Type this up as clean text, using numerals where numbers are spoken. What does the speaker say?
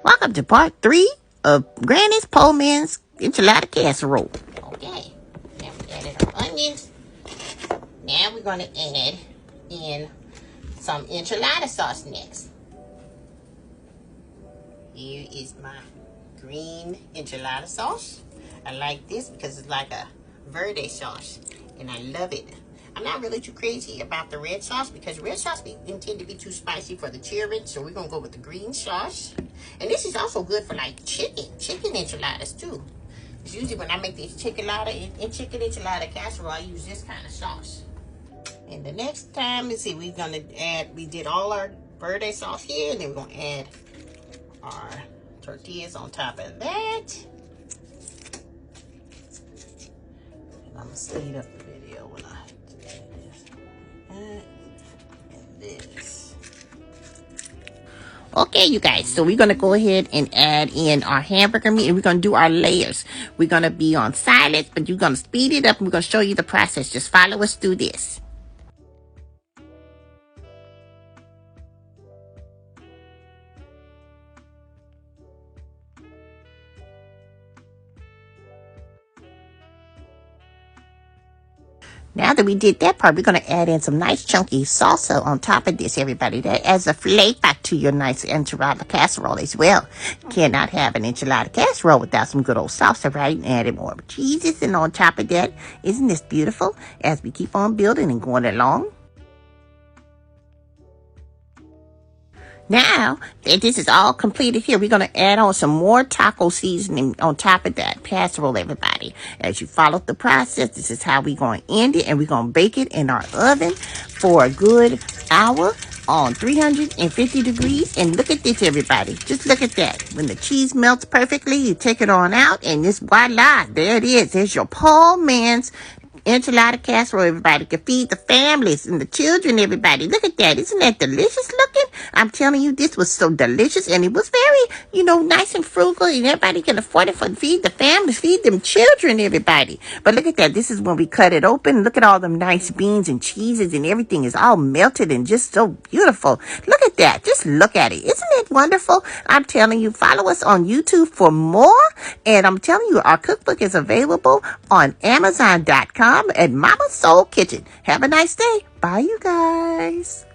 Welcome to part 3 of Granny's Poor Man's Enchilada Casserole. Okay, now we added our onions. Now we're going to add in some enchilada sauce next. Here is my green enchilada sauce. I like this because it's like a verde sauce, and I love it. I'm not really too crazy about the red sauce because red sauce intend to be too spicy for the children, so we're going to go with the green sauce. And this is also good for like chicken enchiladas too. It's usually when I make these chicken enchilada casserole, I use this kind of sauce. And the next time, let's see, we did all our verde sauce here, and then we're going to add our tortillas on top of that. And I'm going to speed up the video when I do this. And this. Okay, you guys, so we're going to go ahead and add in our hamburger meat, and we're going to do our layers. We're going to be on silent, but you're going to speed it up, and we're going to show you the process. Just follow us through this. Now that we did that part, we're going to add in some nice chunky salsa on top of this, everybody. That adds a flavor to your nice enchilada casserole as well. You cannot have an enchilada casserole without some good old salsa, right? And add in more cheeses, and on top of that, isn't this beautiful? As we keep on building and going along. Now that this is all completed here, we're going to add on some more taco seasoning on top of that casserole, everybody. As you follow the process, this is how we're going to end it, and we're going to bake it in our oven for a good hour on 350 degrees. And look at this, everybody. Just look at that. When the cheese melts perfectly, you take it on out, and this, voila, there it is. There's your poor man's enchilada casserole, everybody. Can feed the families and the children, everybody. Look at that. Isn't that delicious looking? I'm telling you, this was so delicious, and it was very, nice and frugal, and everybody can afford it for feed the families, feed them children, everybody. But look at that. This is when we cut it open. Look at all them nice beans and cheeses, and everything is all melted and just so beautiful. Look at that. Just look at it. Isn't it wonderful? I'm telling you, follow us on YouTube for more. And I'm telling you, our cookbook is available on Amazon.com at Mama's Soul Kitchen. Have a nice day. Bye, you guys.